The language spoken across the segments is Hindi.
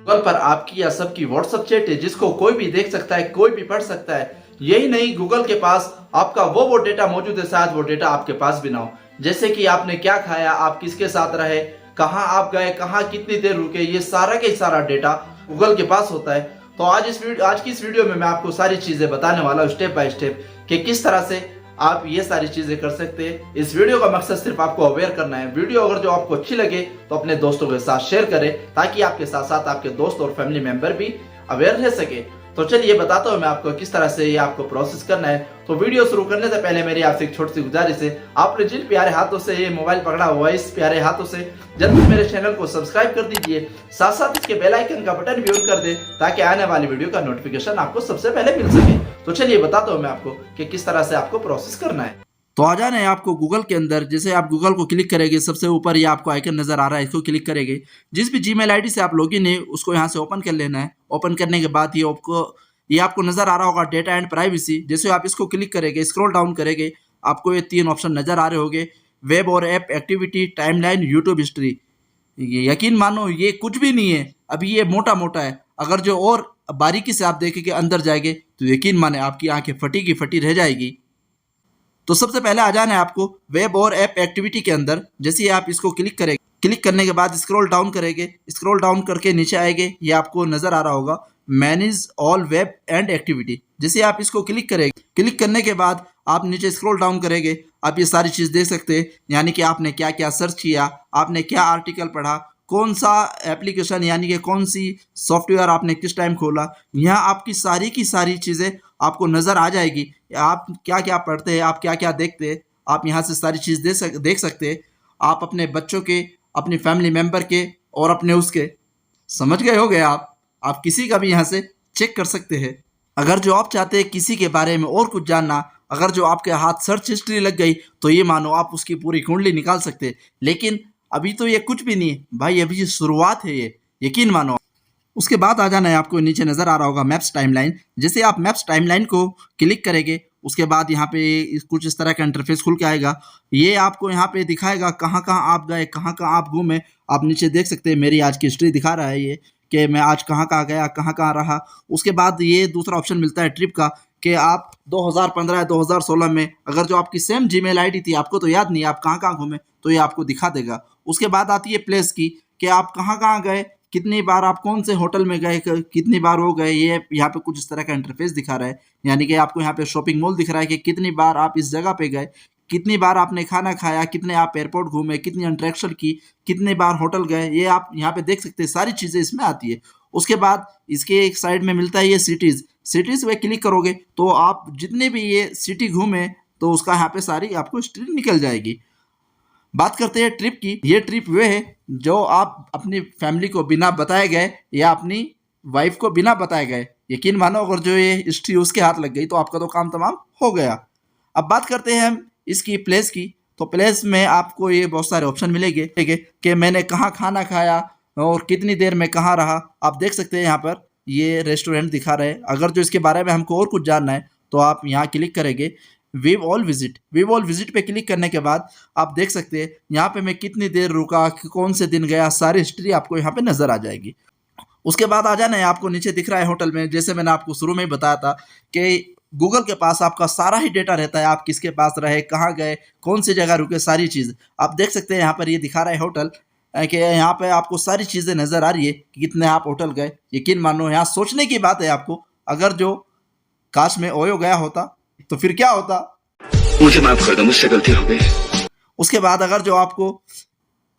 गूगल पर आपकी या सबकी व्हाट्सएप चैट है जिसको कोई भी देख सकता है, कोई भी पढ़ सकता है। यही नहीं, गूगल के पास आपका वो डेटा मौजूद है, शायद वो डेटा आपके पास भी ना हो। जैसे कि आपने क्या खाया, आप किसके साथ रहे, कहाँ आप गए, कहाँ कितनी देर रुके, ये सारा का सारा डेटा गूगल के पास होता है। तो आज की इस वीडियो में मैं आपको सारी चीजें बताने वाला हूँ स्टेप बाय स्टेप कि किस तरह से आप ये सारी चीजें कर सकते हैं। इस वीडियो का मकसद सिर्फ आपको अवेयर करना है। वीडियो अगर जो आपको अच्छी लगे तो अपने दोस्तों के साथ शेयर करें ताकि आपके साथ साथ आपके दोस्त और फैमिली मेंबर भी अवेयर रह सके। तो चलिए बताता हूँ मैं आपको किस तरह से ये आपको प्रोसेस करना है। तो वीडियो शुरू करने से पहले मेरी आपसे एक छोटी सी गुजारिश है, आपने जिन प्यारे हाथों से ये मोबाइल पकड़ा हुआ है, इस प्यारे हाथों से जल्दी मेरे चैनल को सब्सक्राइब कर दीजिए, साथ साथ इसके बेल आइकन का बटन भी ऑन कर दे ताकि आने वाली वीडियो का नोटिफिकेशन आपको सबसे पहले मिल सके। तो चलिए बताता हूँ मैं आपको कि किस तरह से आपको प्रोसेस करना है। तो आ जाना है आपको गूगल के अंदर। जैसे आप गूगल को क्लिक करेंगे, सबसे ऊपर ये आपको आइकन नजर आ रहा है, इसको क्लिक करेंगे। जिस भी जीमेल आईडी से आप लॉगिन है उसको यहाँ से ओपन कर लेना है। ओपन करने के बाद ये आपको नजर आ रहा होगा डेटा एंड प्राइवेसी। जैसे आप इसको क्लिक करेंगे, स्क्रॉल डाउन करेंगे, आपको ये 3 ऑप्शन नजर आ रहे होंगे, वेब और app activity, timeline, YouTube history. यकीन मानो ये कुछ भी नहीं है, अभी ये मोटा मोटा है। अगर जो और बारीकी से आप देखेंगे, अंदर जाएंगे, तो यकीन माने आपकी आंखें फटी की फटी रह जाएगी। तो सबसे पहले आ जाना है आपको वेब और ऐप एक्टिविटी के अंदर। जैसे ही आप इसको क्लिक करेंगे, क्लिक करने के बाद स्क्रॉल डाउन करेंगे, स्क्रॉल डाउन करके नीचे आएंगे, ये आपको नजर आ रहा होगा manage all web and activity. जैसे आप इसको क्लिक करेंगे, क्लिक करने के बाद आप नीचे स्क्रॉल डाउन करेंगे, आप ये सारी चीज देख सकते हैं, यानी कि आपने क्या क्या सर्च किया, आपने क्या आर्टिकल पढ़ा, कौन सा एप्लीकेशन यानी कि कौन सी सॉफ्टवेयर आपने किस टाइम खोला। यहाँ आपकी सारी की सारी चीज़ें आपको नज़र आ जाएगी। आप क्या क्या पढ़ते हैं, आप क्या क्या देखते हैं, आप यहाँ से सारी चीज़ देख सकते हैं। आप अपने बच्चों के, अपनी फैमिली मेम्बर के और अपने उसके, समझ गए हो गए आप किसी का भी यहाँ से चेक कर सकते हैं। अगर जो आप चाहते हैं किसी के बारे में और कुछ जानना, अगर जो आपके हाथ सर्च हिस्ट्री लग गई तो ये मानो आप उसकी पूरी कुंडली निकाल सकते हैं। लेकिन अभी तो ये कुछ भी नहीं है भाई, अभी ये शुरुआत है, ये यकीन मानो। उसके बाद आ जाना है आपको, नीचे नजर आ रहा होगा मैप्स टाइमलाइन। जैसे आप मैप्स टाइमलाइन को क्लिक करेंगे, उसके बाद यहाँ पे कुछ इस तरह का इंटरफेस खुल के आएगा। ये आपको यहाँ पे दिखाएगा कहाँ कहाँ आप गए, कहाँ कहाँ आप घूमे। आप नीचे देख सकते हैं मेरी आज की हिस्ट्री दिखा रहा है ये, कि मैं आज कहाँ कहाँ गया, कहाँ कहाँ रहा। उसके बाद ये दूसरा ऑप्शन मिलता है ट्रिप का, कि आप 2015 या 2016 में अगर जो आपकी सेम जीमेल आईडी थी, आपको तो याद नहीं आप कहाँ कहाँ घूमे, तो ये आपको दिखा देगा। उसके बाद आती है प्लेस की, कि आप कहाँ कहाँ गए, कितनी बार आप कौन से होटल में गए, कितनी बार हो गए। ये यहाँ पे कुछ इस तरह का इंटरफेस दिखा रहा है, यानी कि आपको यहाँ पे शॉपिंग मॉल दिख रहा है कि कितनी बार आप इस जगह पे गए, कितनी बार आपने खाना खाया, कितने आप एयरपोर्ट घूमे, कितनी इंटरेक्शन की, कितने बार होटल गए, ये आप यहाँ पे देख सकते हैं। सारी चीज़ें इसमें आती है। उसके बाद इसके एक साइड में मिलता है ये सिटीज़। सिटीज़ पे क्लिक करोगे तो आप जितने भी ये सिटी घूमे तो उसका यहाँ पे सारी आपको हिस्ट्री निकल जाएगी। बात करते हैं ट्रिप की। ये ट्रिप वे है जो आप अपनी फैमिली को बिना बताए गए या अपनी वाइफ को बिना बताए गए, यकीन मानो अगर जो ये हिस्ट्री उसके हाथ लग गई तो आपका तो काम तमाम हो गया। अब बात करते हैं हम इसकी प्लेस की। तो प्लेस में आपको ये बहुत सारे ऑप्शन मिलेंगे कि मैंने कहाँ खाना खाया और कितनी देर में कहाँ रहा। आप देख सकते हैं यहाँ पर ये रेस्टोरेंट दिखा रहे हैं। अगर जो इसके बारे में हमको और कुछ जानना है तो आप यहाँ क्लिक करेंगे, wave all visit. Wave all visit पे क्लिक करने के बाद आप देख सकते हैं यहाँ पे मैं कितनी देर रुका, कौन से दिन गया, सारी हिस्ट्री आपको यहाँ पे नजर आ जाएगी। उसके बाद आ जाना है आपको, नीचे दिख रहा है होटल में। जैसे मैंने आपको शुरू में ही बताया था कि गूगल के पास आपका सारा ही डेटा रहता है, आप किसके पास रहे, कहाँ गए, कौन सी जगह रुके, सारी चीज़ आप देख सकते हैं। यहाँ पर ये दिखा रहा है होटल, कि यहाँ पे आपको सारी चीज़ें नज़र आ रही है कि कितने आप होटल गए। यकीन मानो यहाँ सोचने की बात है आपको, अगर जो काश में ओयो गया होता तो फिर क्या होता। मुझे माफ कर दो, मुझसे गलती हो गई। उसके बाद अगर जो आपको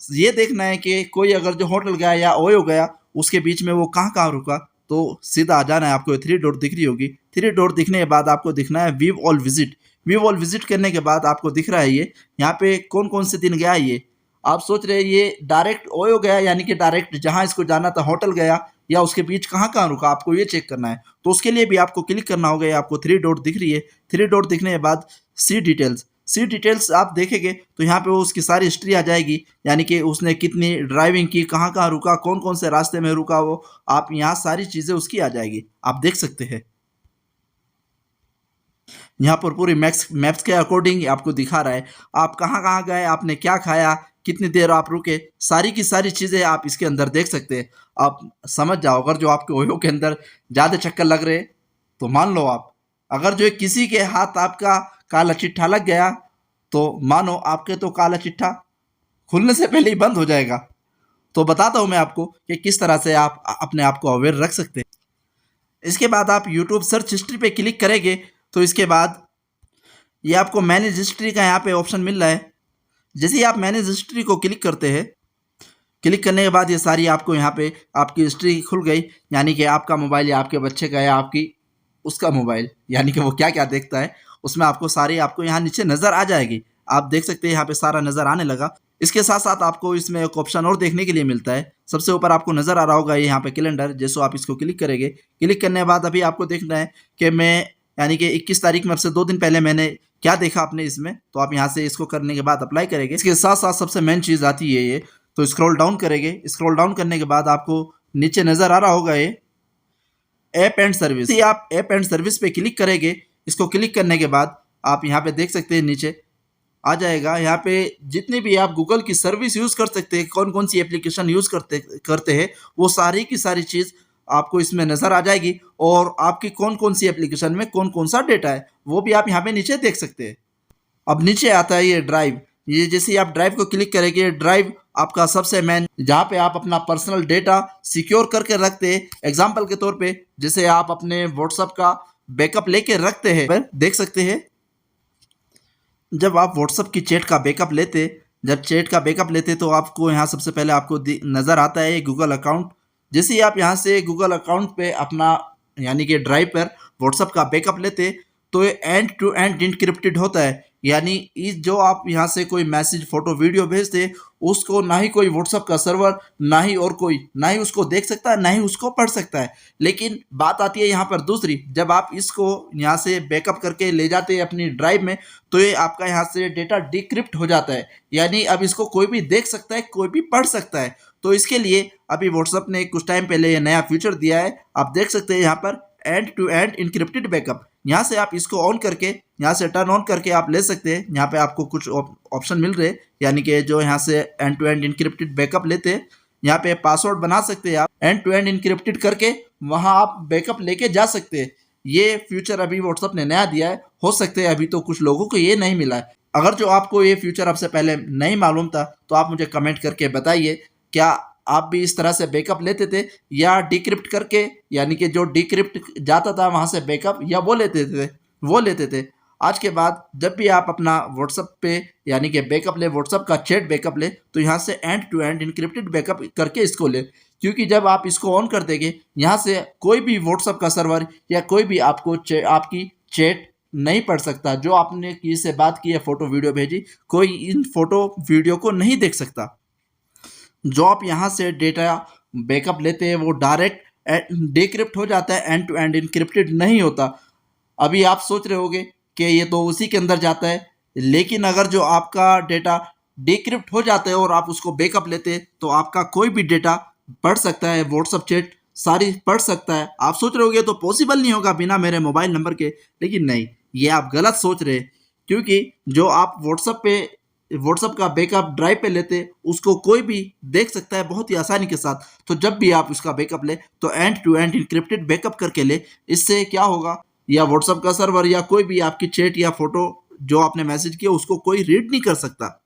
ये देखना है कि कोई अगर जो होटल गया या ओयो गया, उसके बीच में वो कहाँ कहाँ रुका, तो सीधा आ जाना है आपको। 3 डॉट दिख रही होगी, 3 डॉट दिखने के बाद आपको दिखना है view all visit. View all visit करने के बाद आपको दिख रहा है ये यहाँ पे कौन कौन से दिन गया। ये आप सोच रहे हैं ये डायरेक्ट ओयो गया, यानी कि डायरेक्ट जहाँ इसको जाना था होटल गया, या उसके बीच कहाँ कहाँ रुका, आपको ये चेक करना है। तो उसके लिए भी आपको क्लिक करना होगा। ये आपको 3 डॉट दिख रही है, 3 डॉट दिखने के बाद सी डिटेल्स। सी डिटेल्स आप देखेंगे तो यहाँ पे वो उसकी सारी हिस्ट्री आ जाएगी, यानी कि उसने कितनी ड्राइविंग की, कहाँ कहाँ रुका, कौन कौन से रास्ते में रुका, वो आप यहाँ सारी चीज़ें उसकी आ जाएगी, आप देख सकते हैं। यहाँ पर पूरी मैप्स के अकॉर्डिंग आपको दिखा रहा है आप कहाँ कहाँ गए, आपने क्या खाया, कितनी देर आप रुके, सारी की सारी चीज़ें आप इसके अंदर देख सकते हैं। आप समझ जाओ, अगर जो आपके ओयो के अंदर ज़्यादा चक्कर लग रहे हैं तो मान लो आप, अगर जो किसी के हाथ आपका काला चिट्ठा लग गया तो मानो आपके तो काला चिट्ठा खुलने से पहले ही बंद हो जाएगा। तो बताता हूँ मैं आपको कि किस तरह से आप अपने आप को अवेयर रख सकते हैं। इसके बाद आप यूट्यूब सर्च हिस्ट्री पे क्लिक करेंगे तो इसके बाद ये आपको मैनेज हिस्ट्री का यहाँ पे ऑप्शन मिल रहा है। जैसे ही आप मैनेज हिस्ट्री को क्लिक करते हैं, क्लिक करने के बाद ये सारी आपको यहाँ पे आपकी हिस्ट्री खुल गई, यानी कि आपका मोबाइल या आपके बच्चे का या आपकी उसका मोबाइल, यानी कि वो क्या क्या देखता है उसमें आपको सारी आपको यहाँ नीचे नज़र आ जाएगी। आप देख सकते हैं यहाँ पे सारा नज़र आने लगा। इसके साथ साथ आपको इसमें एक ऑप्शन और देखने के लिए मिलता है। सबसे ऊपर आपको नज़र आ रहा होगा ये यहाँ पे कैलेंडर, जैसे आप इसको क्लिक करेंगे, क्लिक करने के बाद अभी आपको देखना है कि मैं यानी कि 21 तारीख में अब से 2 दिन पहले मैंने क्या देखा आपने इसमें, तो आप यहाँ से इसको करने के बाद अप्लाई करेंगे। इसके साथ साथ सबसे मेन चीज़ आती है ये, तो स्क्रॉल डाउन करेंगे। स्क्रॉल डाउन करने के बाद आपको नीचे नज़र आ रहा होगा ये ऐप एंड सर्विस। आप ऐप एंड सर्विस पे क्लिक करेंगे। इसको क्लिक करने के बाद आप यहाँ पे देख सकते हैं नीचे आ जाएगा, यहाँ पे जितनी भी आप गूगल की सर्विस यूज़ कर सकते हैं, कौन कौन सी एप्लीकेशन यूज़ करते हैं, वो सारी की सारी चीज़ आपको इसमें नज़र आ जाएगी। और आपकी कौन कौन सी एप्लीकेशन में कौन कौन सा डेटा है वो भी आप यहाँ पे नीचे देख सकते हैं। अब नीचे आता है ये ड्राइव। ये जैसे ही आप ड्राइव को क्लिक करेंगे, ड्राइव आपका सबसे मेन, जहाँ पे आप अपना पर्सनल डेटा सिक्योर करके रखते हैं। एग्जाम्पल के तौर पे जैसे आप अपने व्हाट्सएप का बैकअप लेके रखते हैं, देख सकते हैं जब आप व्हाट्सएप की चैट का बैकअप लेते, जब चैट का बैकअप लेते तो आपको यहाँ सबसे पहले आपको नज़र आता है गूगल अकाउंट। जैसे ही आप यहाँ से गूगल अकाउंट पे अपना यानी कि ड्राइव पर व्हाट्सएप का बैकअप लेते तो ये एंड टू एंड इनक्रिप्टेड होता है, यानी इस जो आप यहाँ से कोई मैसेज, फोटो, वीडियो भेजते उसको ना ही कोई व्हाट्सएप का सर्वर, ना ही और कोई, ना ही उसको देख सकता है, ना ही उसको पढ़ सकता है। लेकिन बात आती है यहाँ पर दूसरी, जब आप इसको यहाँ से बैकअप करके ले जाते हैं अपनी ड्राइव में तो ये आपका यहाँ से डेटा डिक्रिप्ट हो जाता है, यानी अब इसको कोई भी देख सकता है, कोई भी पढ़ सकता है। तो इसके लिए अभी व्हाट्सएप ने कुछ टाइम पहले ये नया फीचर दिया है, आप देख सकते हैं यहाँ पर end to end encrypted backup. यहाँ से आप इसको ऑन करके, यहाँ से टर्न ऑन करके आप ले सकते हैं। यहाँ पे आपको कुछ ऑप्शन मिल रहे हैं, यानी कि जो यहाँ से end to end encrypted backup लेते हैं, यहाँ पे पासवर्ड बना सकते हैं आप, एंड टू एंड इनक्रिप्टेड करके वहाँ आप बैकअप लेके जा सकते हैं। ये फ्यूचर अभी व्हाट्सएप ने नया दिया है, हो सकते हैं अभी तो कुछ लोगों को ये नहीं मिला है। अगर जो आपको ये फ्यूचर आपसे पहले नहीं मालूम था तो आप मुझे कमेंट करके बताइए, क्या आप भी इस तरह से बैकअप लेते थे या डिक्रिप्ट करके, यानी कि जो डिक्रिप्ट जाता था वहाँ से बैकअप, या वो लेते थे। आज के बाद जब भी आप अपना व्हाट्सएप पे यानी कि बैकअप ले, व्हाट्सएप का चैट बैकअप ले, तो यहाँ से end to end encrypted backup करके इसको ले, क्योंकि जब आप इसको ऑन कर देंगे यहाँ से कोई भी व्हाट्सएप का सर्वर या कोई भी आपको आपकी चैट नहीं पढ़ सकता। जो आपने किसी से बात की है, फोटो वीडियो भेजी, कोई इन फोटो वीडियो को नहीं देख सकता। जो आप यहाँ से डेटा बैकअप लेते हैं वो डायरेक्ट डिक्रिप्ट हो जाता है, एंड टू एंड इनक्रिप्टेड नहीं होता। अभी आप सोच रहे होंगे कि ये तो उसी के अंदर जाता है, लेकिन अगर जो आपका डेटा डिक्रिप्ट हो जाता है और आप उसको बैकअप लेते हैं तो आपका कोई भी डेटा पढ़ सकता है, व्हाट्सएप चैट सारी पढ़ सकता है। आप सोच रहे होंगे तो पॉसिबल नहीं होगा बिना मेरे मोबाइल नंबर के, लेकिन नहीं, ये आप गलत सोच रहे हैं, क्योंकि जो आप व्हाट्सएप का बैकअप ड्राइव पे लेते उसको कोई भी देख सकता है बहुत ही आसानी के साथ। तो जब भी आप उसका बैकअप ले तो end to end encrypted backup करके ले। इससे क्या होगा, या व्हाट्सएप का सर्वर या कोई भी आपकी चैट या फोटो जो आपने मैसेज किया उसको कोई रीड नहीं कर सकता।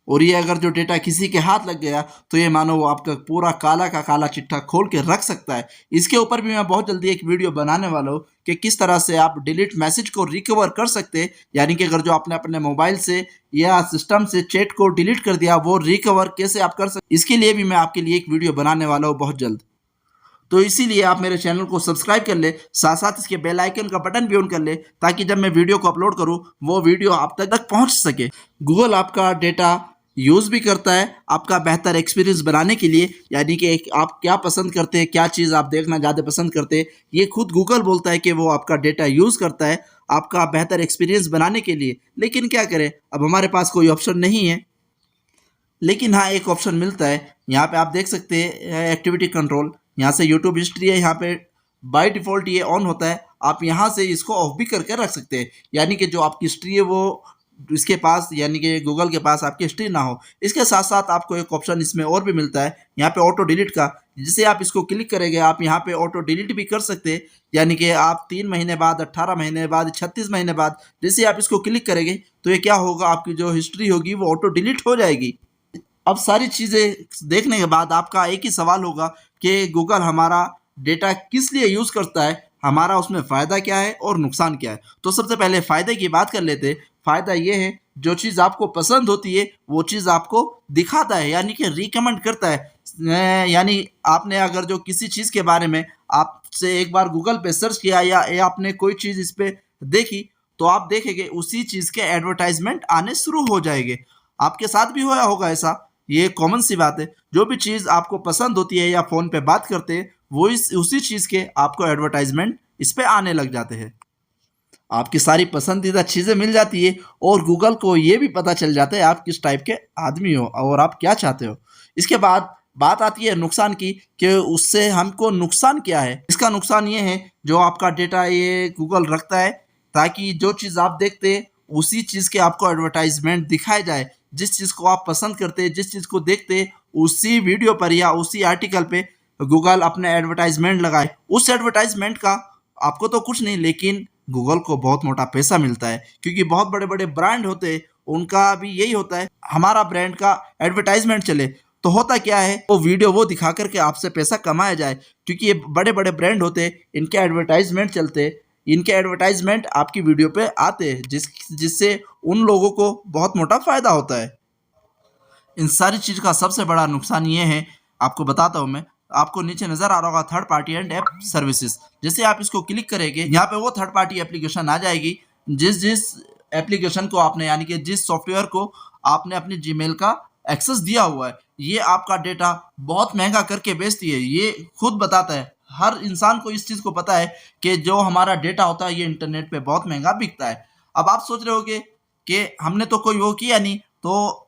और ये अगर जो डेटा किसी के हाथ लग गया तो ये मानो वो आपका पूरा काला का काला चिट्ठा खोल के रख सकता है। इसके ऊपर भी मैं बहुत जल्दी एक वीडियो बनाने वाला हूँ कि किस तरह से आप डिलीट मैसेज को रिकवर कर सकते हैं, यानी कि अगर जो आपने अपने मोबाइल से या सिस्टम से चैट को डिलीट कर दिया वो रिकवर कैसे आप कर सकते, इसके लिए भी मैं आपके लिए एक वीडियो बनाने वाला हूँ बहुत जल्द। तो इसीलिए आप मेरे चैनल को सब्सक्राइब कर ले, साथ साथ इसके बेल आइकन का बटन भी ऑन कर ले, ताकि जब मैं वीडियो को अपलोड करूँ वो वीडियो आप तक पहुँच सके। गूगल आपका डेटा यूज़ भी करता है आपका बेहतर एक्सपीरियंस बनाने के लिए, यानी कि आप क्या पसंद करते हैं, क्या चीज़ आप देखना ज़्यादा पसंद करते हैं, ये खुद गूगल बोलता है कि वो आपका डेटा यूज़ करता है आपका बेहतर एक्सपीरियंस बनाने के लिए। लेकिन क्या करें, अब हमारे पास कोई ऑप्शन नहीं है। लेकिन हाँ, एक ऑप्शन मिलता है, यहाँ पे आप देख सकते हैं एक्टिविटी कंट्रोल, यहाँ से यूट्यूब हिस्ट्री है, यहाँ पे बाय डिफ़ॉल्ट ये ऑन होता है। आप यहाँ से इसको ऑफ भी करके रख सकते हैं, यानी कि जो आपकी हिस्ट्री है वो इसके पास यानी कि गूगल के पास आपकी हिस्ट्री ना हो। इसके साथ साथ आपको एक ऑप्शन इसमें और भी मिलता है यहाँ पे ऑटो डिलीट का, जिसे आप इसको क्लिक करेंगे आप यहाँ पे ऑटो डिलीट भी कर सकते हैं। यानी कि आप 3 महीने बाद, 18 महीने बाद, 36 महीने बाद जैसे आप इसको क्लिक करेंगे तो ये क्या होगा, आपकी जो हिस्ट्री होगी वो ऑटो डिलीट हो जाएगी। अब सारी चीज़ें देखने के बाद आपका एक ही सवाल होगा कि गूगल हमारा डेटा किस लिए यूज़ करता है, हमारा उसमें फ़ायदा क्या है और नुकसान क्या है। तो सबसे पहले फ़ायदे की बात कर लेते हैं। फ़ायदा ये है, जो चीज़ आपको पसंद होती है वो चीज़ आपको दिखाता है, यानी कि रिकमेंड करता है। यानी आपने अगर जो किसी चीज़ के बारे में आपसे एक बार गूगल पे सर्च किया या आपने कोई चीज़ इस पे देखी, तो आप देखेंगे उसी चीज़ के एडवर्टाइजमेंट आने शुरू हो जाएंगे। आपके साथ भी होया होगा ऐसा, ये कॉमन सी बात है। जो भी चीज़ आपको पसंद होती है या फ़ोन पे बात करते हैं वो उसी चीज़ के आपको एडवर्टाइजमेंट इस पे आने लग जाते हैं। आपकी सारी पसंदीदा चीज़ें मिल जाती है और गूगल को ये भी पता चल जाता है आप किस टाइप के आदमी हो और आप क्या चाहते हो। इसके बाद बात आती है नुकसान की, कि उससे हमको नुकसान क्या है। इसका नुकसान ये है, जो आपका डेटा ये गूगल रखता है ताकि जो चीज़ आप देखते हैं उसी चीज़ के आपको एडवर्टाइजमेंट दिखाए जाए। जिस चीज़ को आप पसंद करते हैं, जिस चीज़ को देखते हैं, उसी वीडियो पर या उसी आर्टिकल पे गूगल अपने एडवर्टाइजमेंट लगाए। उस एडवर्टाइजमेंट का आपको तो कुछ नहीं, लेकिन गूगल को बहुत मोटा पैसा मिलता है, क्योंकि बहुत बड़े बड़े ब्रांड होते हैं, उनका भी यही होता है हमारा ब्रांड का एडवर्टाइजमेंट चले। तो होता क्या है, वो वीडियो वो दिखा करके आपसे पैसा कमाया जाए, क्योंकि ये बड़े बड़े ब्रांड होते हैं, इनके एडवर्टाइजमेंट चलते हैं, इनके एडवर्टाइजमेंट आपकी वीडियो पे आते हैं, जिससे उन लोगों को बहुत मोटा फायदा होता है। इन सारी चीज़ का सबसे बड़ा नुकसान ये है, आपको बताता हूँ मैं। आपको नीचे नज़र आ रहा होगा third party and app services. जैसे आप इसको क्लिक करेंगे, यहाँ पे वो थर्ड पार्टी एप्लीकेशन आ जाएगी। जिस एप्लीकेशन को आपने, यानी कि जिस सॉफ्टवेयर को आपने अपने जीमेल का एक्सेस दिया हुआ है, ये आपका डेटा बहुत महंगा करके बेचती है। ये खुद बताता है, हर इंसान को इस चीज़ को पता है कि जो हमारा डेटा होता है ये इंटरनेट पे बहुत महंगा बिकता है। अब आप सोच रहे होगे कि हमने तो कोई वो किया नहीं, तो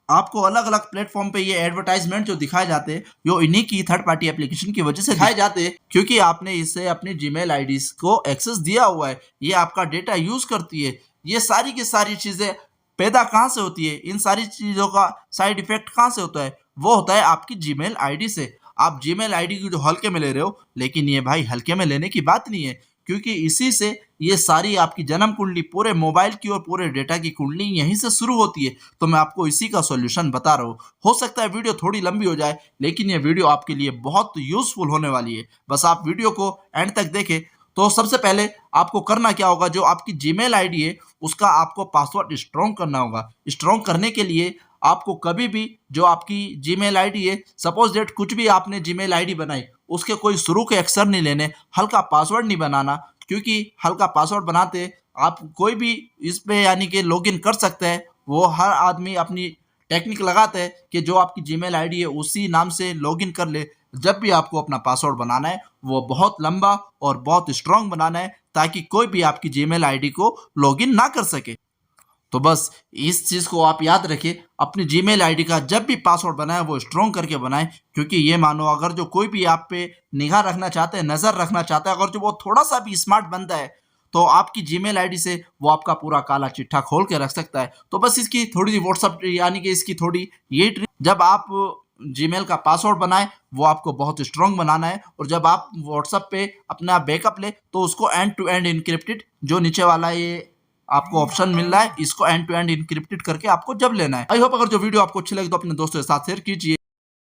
आपको अलग अलग प्लेटफॉर्म पे ये एडवर्टाइजमेंट जो दिखाए जाते हैं, यो इन्हीं की थर्ड पार्टी एप्लीकेशन की वजह से दिखाए जाते हैं, क्योंकि आपने इसे अपनी जीमेल आईडीज को एक्सेस दिया हुआ है, ये आपका डेटा यूज करती है। ये सारी की सारी चीजें पैदा कहाँ से होती है, इन सारी चीजों का साइड इफेक्ट कहाँ से होता है, वो होता है आपकी जीमेल आईडी से। आप जीमेल आईडी को जो हल्के में ले रहे हो, लेकिन ये भाई हल्के में लेने की बात नहीं है, क्योंकि इसी से ये सारी आपकी जन्म कुंडली, पूरे मोबाइल की और पूरे डेटा की कुंडली यहीं से शुरू होती है। तो मैं आपको इसी का सॉल्यूशन बता रहा हूँ। हो सकता है वीडियो थोड़ी लंबी हो जाए, लेकिन ये वीडियो आपके लिए बहुत यूजफुल होने वाली है। बस आप वीडियो को एंड तक देखें। तो सबसे पहले आपको करना क्या होगा, जो आपकी जीमेल आईडी है उसका आपको पासवर्ड स्ट्रॉन्ग करना होगा। स्ट्रॉन्ग करने के लिए आपको कभी भी जो आपकी जीमेल आईडी है, सपोज डेट कुछ भी आपने जीमेल आईडी बनाई, उसके कोई शुरू के अक्षर नहीं लेने, हल्का पासवर्ड नहीं बनाना, क्योंकि हल्का पासवर्ड बनाते आप कोई भी इस पे यानी कि लॉगिन कर सकते हैं। वो हर आदमी अपनी टेक्निक लगाते हैं कि जो आपकी जीमेल आईडी है उसी नाम से लॉगिन कर ले। जब भी आपको अपना पासवर्ड बनाना है वो बहुत लंबा और बहुत स्ट्रांग बनाना है, ताकि कोई भी आपकी जीमेल आईडी को लॉगिन ना कर सके। तो बस इस चीज़ को आप याद रखिए, अपनी जीमेल आईडी का जब भी पासवर्ड बनाए वो स्ट्रॉन्ग करके बनाएं, क्योंकि ये मानो अगर जो कोई भी आप पे निगाह रखना चाहते हैं, नज़र रखना चाहता है, अगर जो वो थोड़ा सा भी स्मार्ट बनता है, तो आपकी जीमेल आईडी से वो आपका पूरा काला चिट्ठा खोल के रख सकता है। तो बस इसकी थोड़ी सी व्हाट्सअप यानी कि इसकी थोड़ी ये ट्रिक, जब आप जीमेल का पासवर्ड बनाए वो आपको बहुत स्ट्रॉन्ग बनाना है, और जब आप व्हाट्सअप पे अपना बैकअप ले तो उसको एंड टू एंड इनक्रिप्टेड, जो नीचे वाला ये आपको ऑप्शन मिल रहा है, इसको एंड टू एंड इनक्रिप्टेड करके आपको जब लेना है। आई होप अगर जो वीडियो आपको अच्छी लगी तो अपने दोस्तों के साथ शेयर कीजिए।